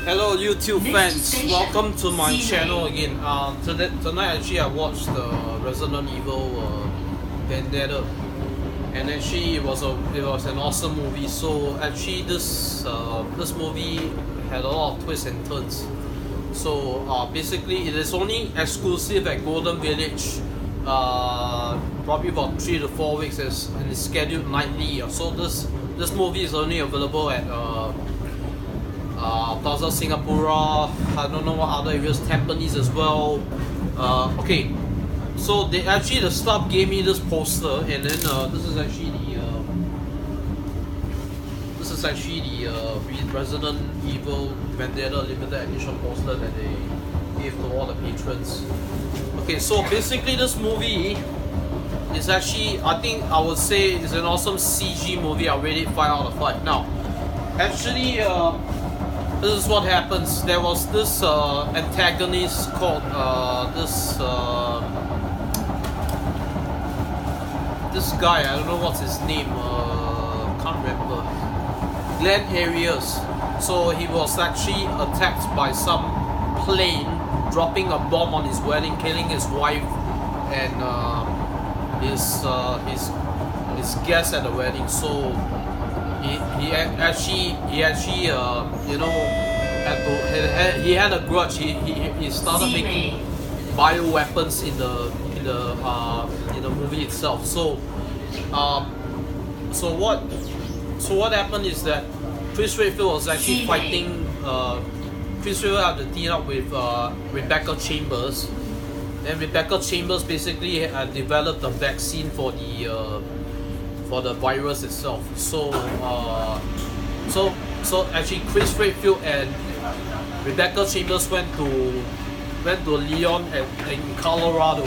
Hello YouTube fans, welcome to my channel again. Tonight actually I watched the Resident Evil Vendetta, and actually it was an awesome movie. So actually this movie had a lot of twists and turns. So basically it is only exclusive at Golden Village, probably about 3 to 4 weeks, and it's scheduled nightly. So this movie is only available at Plaza Singapura, I don't know what other areas, Tampines as well. Okay, so the staff gave me this poster, and then this is actually the Resident Evil Vendetta limited edition poster that they gave to all the patrons. Okay, so basically this movie is actually, I think I would say, is an awesome CG movie. I rated 5 out of 5. Now, actually, this is what happens. There was this antagonist called this guy. I don't know what's his name. Can't remember. Glenn Arias. So he was actually attacked by some plane, dropping a bomb on his wedding, killing his wife and his guests at the wedding. So he actually he had a grudge. He started making bioweapons in the movie itself. So what happened is that Chris Redfield was actually fighting. Chris Redfield had to team up with Rebecca Chambers. And Rebecca Chambers basically developed a vaccine for the virus itself. So actually Chris Redfield and Rebecca Chambers went to Leon in Colorado.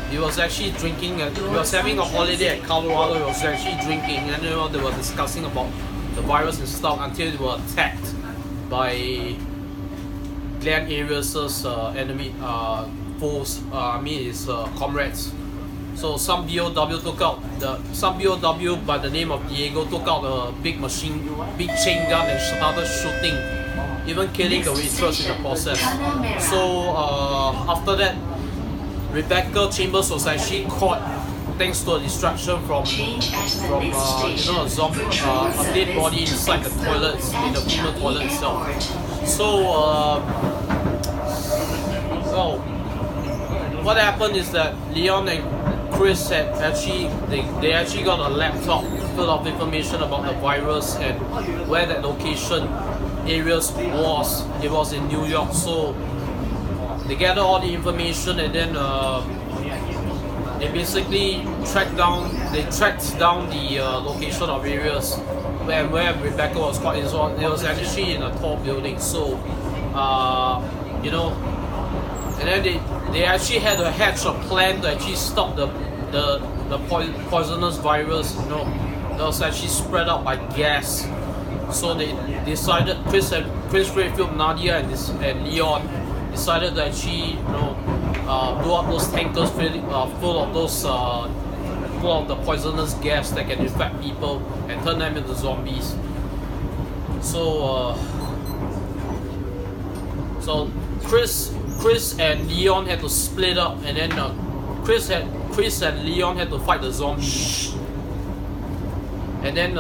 He was actually drinking. He was having a holiday at Colorado. He was actually drinking, and they were discussing about the virus and stuff until they were attacked by Glenn Arias's enemy foes. His comrades. So some BOW by the name of Diego took out a big chain gun and started shooting, even killing the waitress in the process. So after that, Rebecca Chambers was actually caught thanks to a distraction from a zombie, a dead body inside the toilets, in the female toilet itself. So what happened is that Leon and Chris had they actually got a laptop full of information about the virus and where that location areas was. It was in New York. So they gathered all the information, and then they basically tracked down the location of areas where Rebecca was caught. It was actually in a tall building. So and then they actually had to hatch a plan to actually stop the poisonous virus, that was actually spread out by gas. So they decided, Chris Redfield, Nadia, and Leon decided to actually blow up those tankers full of the poisonous gas that can infect people and turn them into zombies. So Chris and Leon had to split up, and then Chris and Leon had to fight the zombies, and then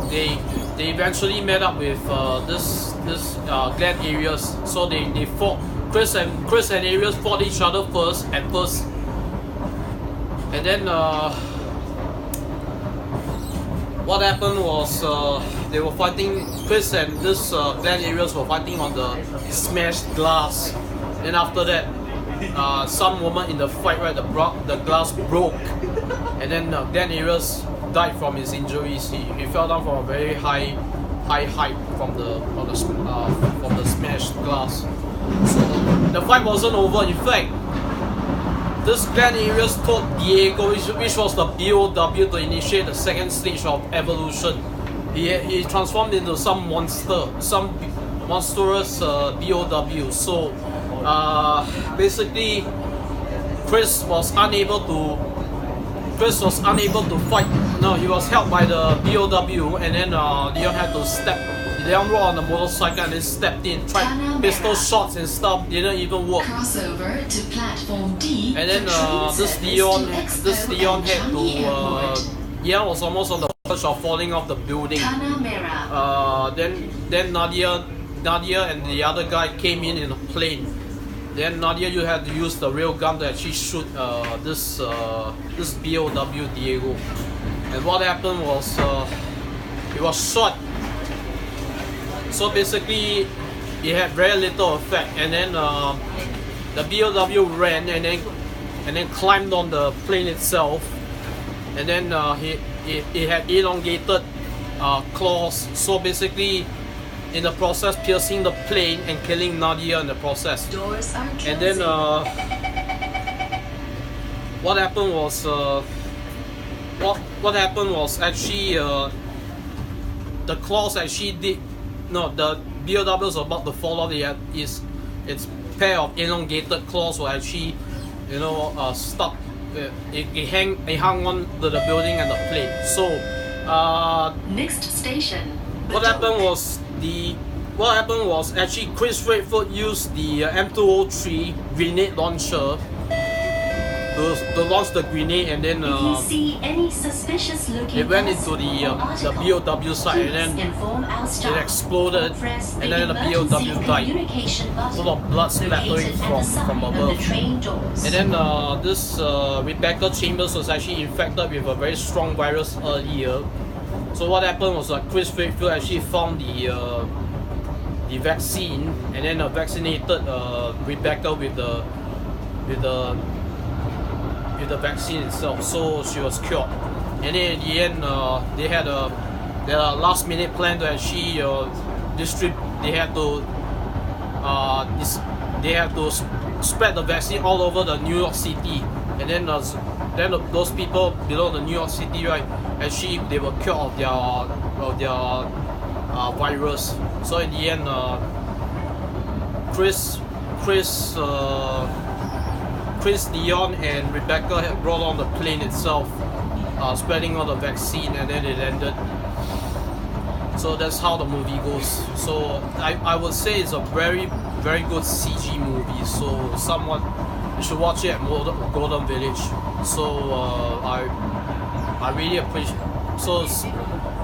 they eventually met up with this Glenn Arias. So they fought. Chris and Arias fought each other first, and then what happened was they were fighting. Chris and this Glenn Arias were fighting on the smashed glass. Then after that, some woman in the fight, right, the glass broke, and then Glenn Arias died from his injuries. He fell down from a very high height from the smashed glass. So the fight wasn't over. In fact, this Glenn Arias told Diego, which was the BOW, to initiate the second stage of evolution. He transformed into some monstrous BOW. So basically, Chris Chris was unable to fight. No, he was held by the BOW, and then Leon had to step. Leon rode on the motorcycle and then stepped in, tried pistol shots and stuff, didn't even work. Crossover to platform D. And then this Leon had to. Leon was almost on the verge of falling off the building. Then Nadia and the other guy came in a plane. Then Nadia, you had to use the real gun to actually shoot this BOW Diego. And what happened was he was shot. So basically, it had very little effect. And then the BOW ran and then climbed on the plane itself. And then it had elongated claws. So basically, in the process, piercing the plane and killing Nadia in the process. Doors are closing. And then what happened was actually the claws actually did. No, the BOW was about to fall off. Its pair of elongated claws were actually, stuck. It hung on to the building and the plane. So next station. What happened was actually Chris Redfield used the M203 grenade launcher to launch the grenade, and then it went into the BOW side, and then it exploded, and then the BOW died, full of blood splattering from above. And then this Rebecca Chambers was actually infected with a very strong virus earlier. So what happened was Chris Redfield actually found the vaccine, and then vaccinated Rebecca with the vaccine itself, so she was cured. And then in the end, they had a last minute plan to actually They had to spread the vaccine all over the New York City, and then those people below the New York City, right? Actually, they were cured of their virus. So in the end, Chris, Leon, and Rebecca had brought on the plane itself, spreading all the vaccine, and then it ended. So that's how the movie goes. So I would say it's a very, very good CG movie. So you should watch it at Golden Village. So I really appreciate. So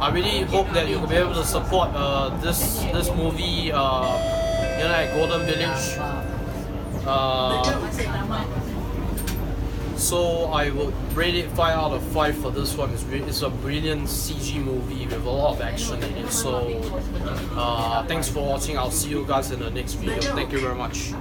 I really hope that you'll be able to support this movie at Golden Village. So I would rate it 5 out of 5 for this one. It's a brilliant CG movie with a lot of action in it. So thanks for watching. I'll see you guys in the next video. Thank you very much.